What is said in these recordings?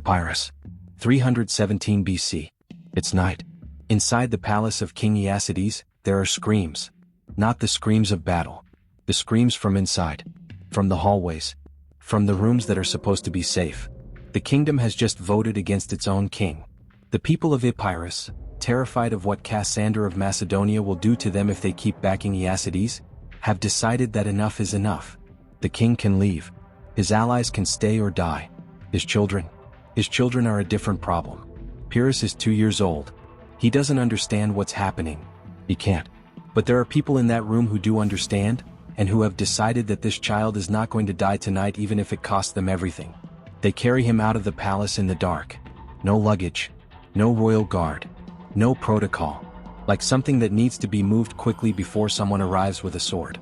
Pyrrhus. 317 BC. It's night. Inside the palace of King Aeacides, there are screams. Not the screams of battle. The screams from inside. From the hallways. From the rooms that are supposed to be safe. The kingdom has just voted against its own king. The people of Epirus, terrified of what Cassander of Macedonia will do to them if they keep backing Aeacides, have decided that enough is enough. The king can leave. His allies can stay or die. His children are a different problem. Pyrrhus is 2 years old. He doesn't understand what's happening. He can't. But there are people in that room who do understand, and who have decided that this child is not going to die tonight even if it costs them everything. They carry him out of the palace in the dark. No luggage. No royal guard. No protocol. Like something that needs to be moved quickly before someone arrives with a sword.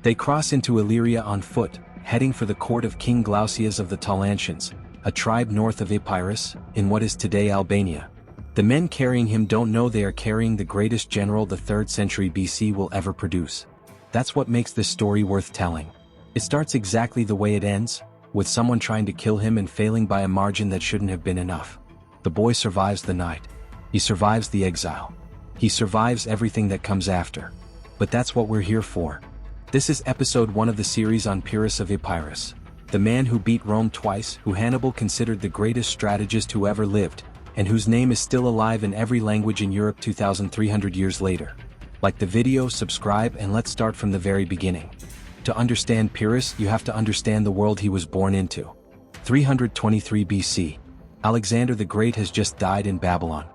They cross into Illyria on foot, heading for the court of King Glaucias of the Taulantians, a tribe north of Epirus, in what is today Albania. The men carrying him don't know they are carrying the greatest general the 3rd century BC will ever produce. That's what makes this story worth telling. It starts exactly the way it ends, with someone trying to kill him and failing by a margin that shouldn't have been enough. The boy survives the night. He survives the exile. He survives everything that comes after. But that's what we're here for. This is episode 1 of the series on Pyrrhus of Epirus, the man who beat Rome twice, who Hannibal considered the greatest strategist who ever lived, and whose name is still alive in every language in Europe 2,300 years later. Like the video, subscribe, and let's start from the very beginning. To understand Pyrrhus, you have to understand the world he was born into. 323 BC. Alexander the Great has just died in Babylon.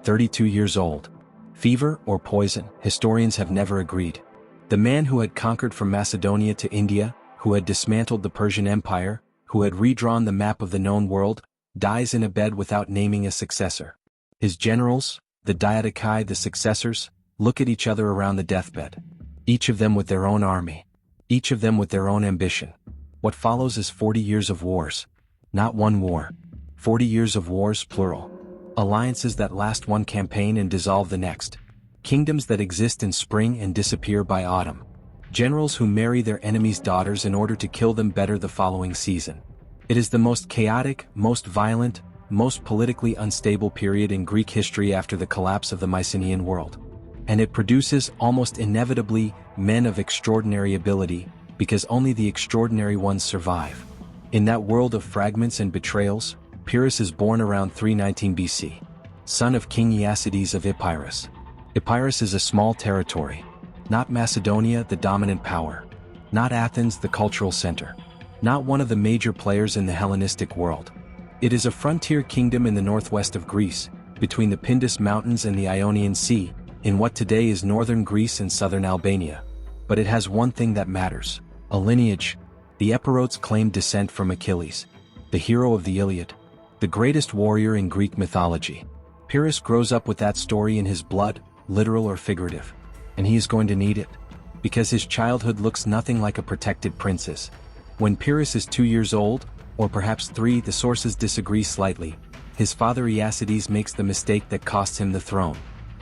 32 years old. Fever or poison, historians have never agreed. The man who had conquered from Macedonia to India, who had dismantled the Persian Empire, who had redrawn the map of the known world, dies in a bed without naming a successor. His generals, the Diadochi, the successors, look at each other around the deathbed. Each of them with their own army. Each of them with their own ambition. What follows is 40 years of wars. Not one war. 40 years of wars, plural. Alliances that last one campaign and dissolve the next. Kingdoms that exist in spring and disappear by autumn. Generals who marry their enemies' daughters in order to kill them better the following season. It is the most chaotic, most violent, most politically unstable period in Greek history after the collapse of the Mycenaean world. And it produces, almost inevitably, men of extraordinary ability, because only the extraordinary ones survive. In that world of fragments and betrayals, Pyrrhus is born around 319 BC. Son of King Aeacides of Epirus. Epirus is a small territory. Not Macedonia, the dominant power. Not Athens, the cultural center. Not one of the major players in the Hellenistic world. It is a frontier kingdom in the northwest of Greece, between the Pindus Mountains and the Ionian Sea, in what today is northern Greece and southern Albania. But it has one thing that matters: a lineage. The Epirotes claim descent from Achilles, the hero of the Iliad, the greatest warrior in Greek mythology. Pyrrhus grows up with that story in his blood, literal or figurative. And he is going to need it, because his childhood looks nothing like a protected prince's. When Pyrrhus is 2 years old, or perhaps 3, the sources disagree slightly, his father Aeacides makes the mistake that costs him the throne.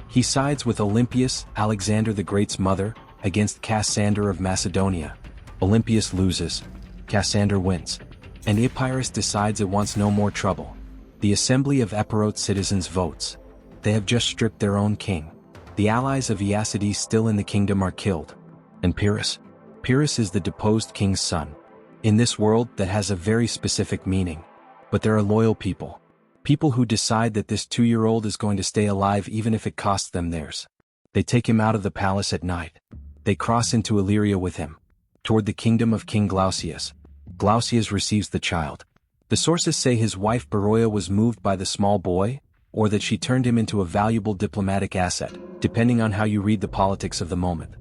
He sides with Olympias, Alexander the Great's mother, against Cassander of Macedonia. Olympias loses. Cassander wins. And Epirus decides it wants no more trouble. The assembly of Epirote citizens votes. They have just stripped their own king. The allies of Aeacides still in the kingdom are killed. And Pyrrhus is the deposed king's son. In this world that has a very specific meaning. But there are loyal people. People who decide that this 2-year-old is going to stay alive even if it costs them theirs. They take him out of the palace at night. They cross into Illyria with him, toward the kingdom of King Glaucias. Glaucias receives the child. The sources say his wife Beroia was moved by the small boy, or that she turned him into a valuable diplomatic asset, depending on how you read the politics of the moment.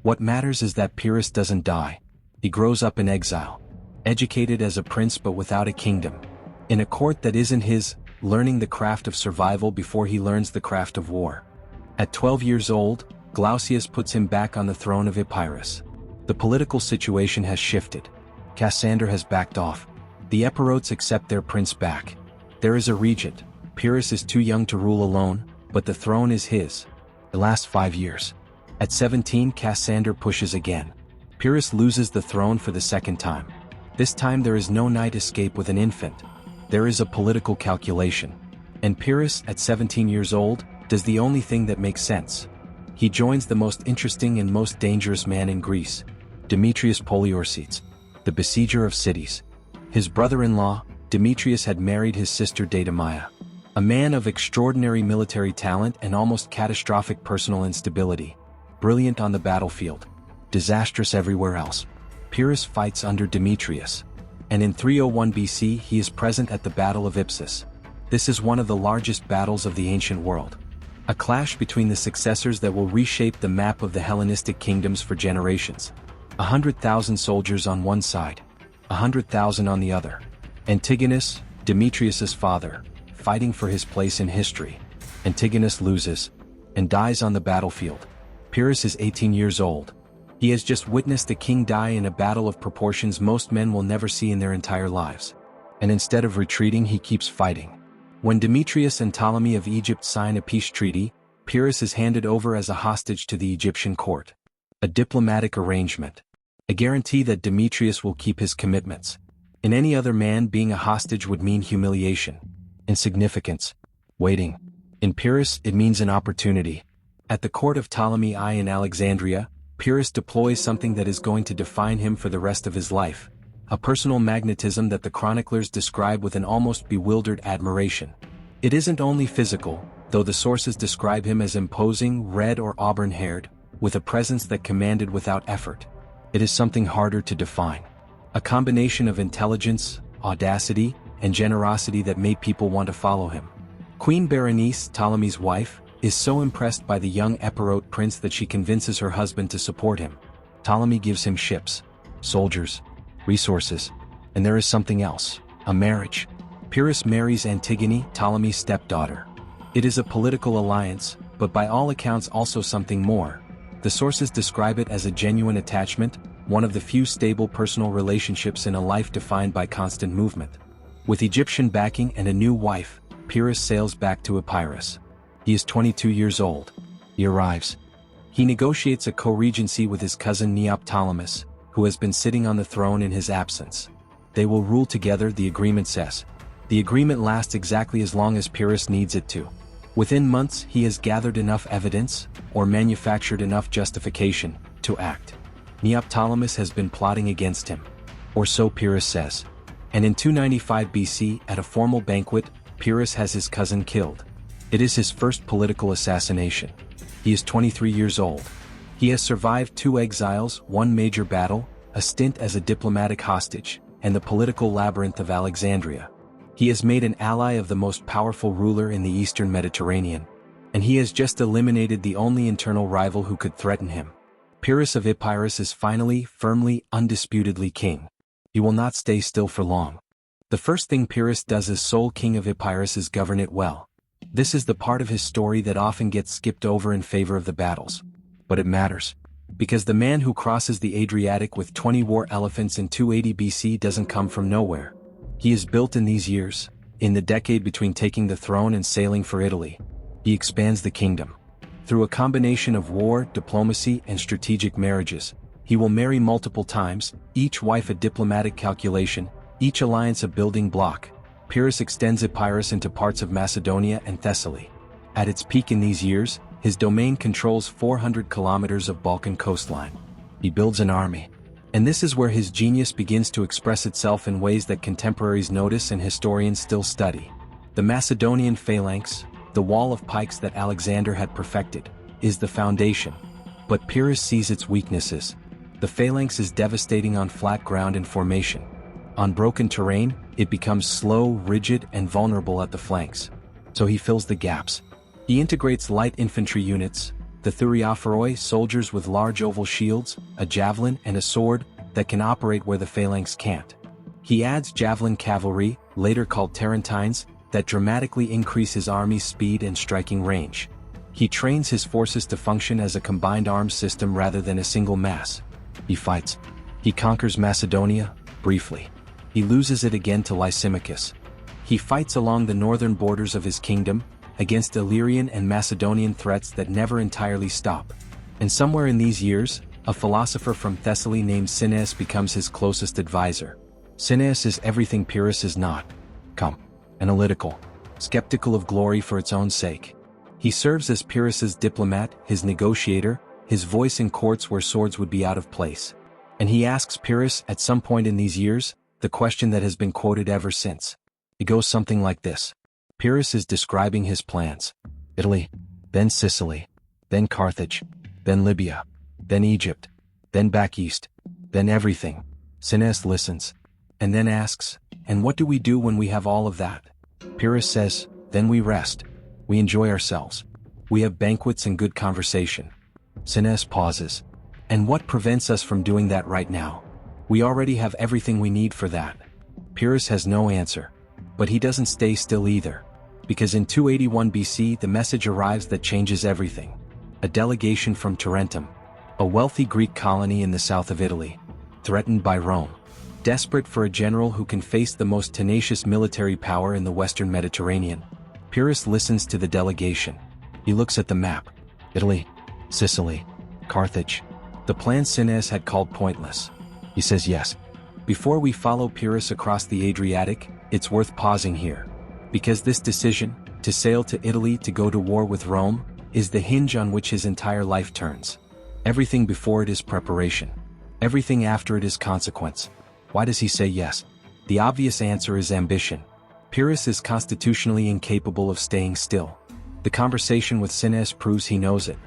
What matters is that Pyrrhus doesn't die. He grows up in exile. Educated as a prince but without a kingdom. In a court that isn't his, learning the craft of survival before he learns the craft of war. At 12 years old, Glaucias puts him back on the throne of Epirus. The political situation has shifted. Cassander has backed off. The Epirotes accept their prince back. There is a regent. Pyrrhus is too young to rule alone, but the throne is his. It lasts 5 years. At 17, Cassander pushes again. Pyrrhus loses the throne for the second time. This time there is no night escape with an infant. There is a political calculation. And Pyrrhus, at 17 years old, does the only thing that makes sense. He joins the most interesting and most dangerous man in Greece, Demetrius Poliorcetes, the besieger of cities. His brother-in-law, Demetrius, had married his sister Deidamia, a man of extraordinary military talent and almost catastrophic personal instability, brilliant on the battlefield, disastrous everywhere else. Pyrrhus fights under Demetrius, and in 301 BC he is present at the Battle of Ipsus. This is one of the largest battles of the ancient world. A clash between the successors that will reshape the map of the Hellenistic kingdoms for generations. 100,000 soldiers on one side, 100,000 on the other. Antigonus, Demetrius's father, fighting for his place in history. Antigonus loses and dies on the battlefield. Pyrrhus is 18 years old. He has just witnessed a king die in a battle of proportions most men will never see in their entire lives. And instead of retreating, he keeps fighting. When Demetrius and Ptolemy of Egypt sign a peace treaty, Pyrrhus is handed over as a hostage to the Egyptian court. A diplomatic arrangement. A guarantee that Demetrius will keep his commitments. In any other man, being a hostage would mean humiliation, insignificance, waiting. In Pyrrhus, it means an opportunity. At the court of Ptolemy I in Alexandria, Pyrrhus deploys something that is going to define him for the rest of his life. A personal magnetism that the chroniclers describe with an almost bewildered admiration. It isn't only physical, though the sources describe him as imposing, red or auburn-haired, with a presence that commanded without effort. It is something harder to define. A combination of intelligence, audacity, and generosity that made people want to follow him. Queen Berenice, Ptolemy's wife, is so impressed by the young Epirote prince that she convinces her husband to support him. Ptolemy gives him ships, soldiers, resources, and there is something else, a marriage. Pyrrhus marries Antigone, Ptolemy's stepdaughter. It is a political alliance, but by all accounts also something more. The sources describe it as a genuine attachment, one of the few stable personal relationships in a life defined by constant movement. With Egyptian backing and a new wife, Pyrrhus sails back to Epirus. He is 22 years old. He arrives. He negotiates a co-regency with his cousin Neoptolemus, who has been sitting on the throne in his absence. They will rule together, the agreement says. The agreement lasts exactly as long as Pyrrhus needs it to. Within months he has gathered enough evidence, or manufactured enough justification, to act. Neoptolemus has been plotting against him. Or so Pyrrhus says. And in 295 BC, at a formal banquet, Pyrrhus has his cousin killed. It is his first political assassination. He is 23 years old. He has survived 2 exiles, 1 major battle, a stint as a diplomatic hostage, and the political labyrinth of Alexandria. He has made an ally of the most powerful ruler in the eastern Mediterranean, and he has just eliminated the only internal rival who could threaten him. Pyrrhus of Epirus is finally, firmly, undisputedly king. He will not stay still for long. The first thing Pyrrhus does as sole king of Epirus is govern it well. This is the part of his story that often gets skipped over in favor of the battles. But it matters. Because the man who crosses the Adriatic with 20 war elephants in 280 BC doesn't come from nowhere. He is built in these years, in the decade between taking the throne and sailing for Italy. He expands the kingdom. Through a combination of war, diplomacy, and strategic marriages, he will marry multiple times, each wife a diplomatic calculation, each alliance a building block. Pyrrhus extends Epirus into parts of Macedonia and Thessaly. At its peak in these years, his domain controls 400 kilometers of Balkan coastline. He builds an army. And this is where his genius begins to express itself in ways that contemporaries notice and historians still study. The Macedonian phalanx, the wall of pikes that Alexander had perfected, is the foundation. But Pyrrhus sees its weaknesses. The phalanx is devastating on flat ground and formation. On broken terrain, it becomes slow, rigid, and vulnerable at the flanks. So he fills the gaps. He integrates light infantry units, the Thureophoroi, soldiers with large oval shields, a javelin and a sword, that can operate where the phalanx can't. He adds javelin cavalry, later called Tarentines, that dramatically increase his army's speed and striking range. He trains his forces to function as a combined arms system rather than a single mass. He fights. He conquers Macedonia, briefly. He loses it again to Lysimachus. He fights along the northern borders of his kingdom, against Illyrian and Macedonian threats that never entirely stop. And somewhere in these years, a philosopher from Thessaly named Cineas becomes his closest advisor. Cineas is everything Pyrrhus is not. Come. analytical, skeptical of glory for its own sake. He serves as Pyrrhus's diplomat, his negotiator, his voice in courts where swords would be out of place. And he asks Pyrrhus at some point in these years, the question that has been quoted ever since. It goes something like this. Pyrrhus is describing his plans. Italy, then Sicily, then Carthage, then Libya, then Egypt, then back east, then everything. Cineas listens, and then asks, and what do we do when we have all of that? Pyrrhus says, then we rest. We enjoy ourselves. We have banquets and good conversation. Cineas pauses. And what prevents us from doing that right now? We already have everything we need for that. Pyrrhus has no answer. But he doesn't stay still either. Because in 281 BC the message arrives that changes everything. A delegation from Tarentum, a wealthy Greek colony in the south of Italy, threatened by Rome. Desperate for a general who can face the most tenacious military power in the western Mediterranean. Pyrrhus listens to the delegation. He looks at the map. Italy, Sicily, Carthage. The plan Cineas had called pointless. He says yes. Before we follow Pyrrhus across the Adriatic, it's worth pausing here. Because this decision, to sail to Italy to go to war with Rome, is the hinge on which his entire life turns. Everything before it is preparation. Everything after it is consequence. Why does he say yes? The obvious answer is ambition. Pyrrhus is constitutionally incapable of staying still. The conversation with Cineas proves he knows it.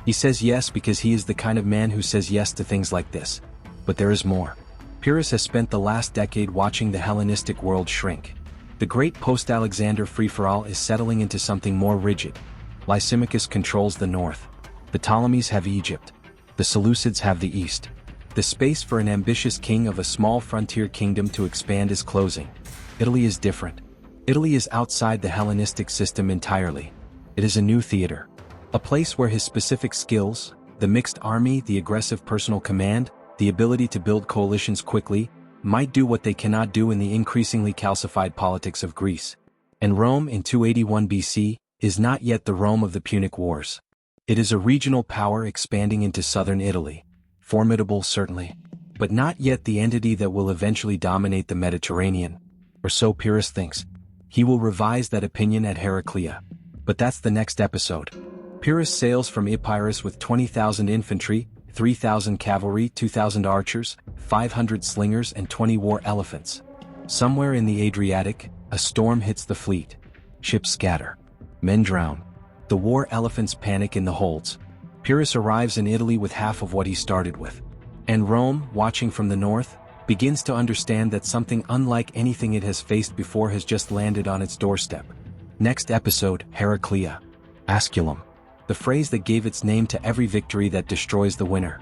He says yes because he is the kind of man who says yes to things like this. But there is more. Pyrrhus has spent the last decade watching the Hellenistic world shrink. The great post-Alexander free-for-all is settling into something more rigid. Lysimachus controls the north. The Ptolemies have Egypt. The Seleucids have the east. The space for an ambitious king of a small frontier kingdom to expand is closing. Italy is different. Italy is outside the Hellenistic system entirely. It is a new theater. A place where his specific skills, the mixed army, the aggressive personal command, the ability to build coalitions quickly, might do what they cannot do in the increasingly calcified politics of Greece. And Rome in 281 BC is not yet the Rome of the Punic Wars. It is a regional power expanding into southern Italy. Formidable certainly, but not yet the entity that will eventually dominate the Mediterranean. Or so Pyrrhus thinks. He will revise that opinion at Heraclea. But that's the next episode. Pyrrhus sails from Epirus with 20,000 infantry, 3,000 cavalry, 2,000 archers, 500 slingers and 20 war elephants. Somewhere in the Adriatic, a storm hits the fleet. Ships scatter. Men drown. The war elephants panic in the holds. Pyrrhus arrives in Italy with half of what he started with. And Rome, watching from the north, begins to understand that something unlike anything it has faced before has just landed on its doorstep. Next episode, Heraclea. Asculum. The phrase that gave its name to every victory that destroys the winner.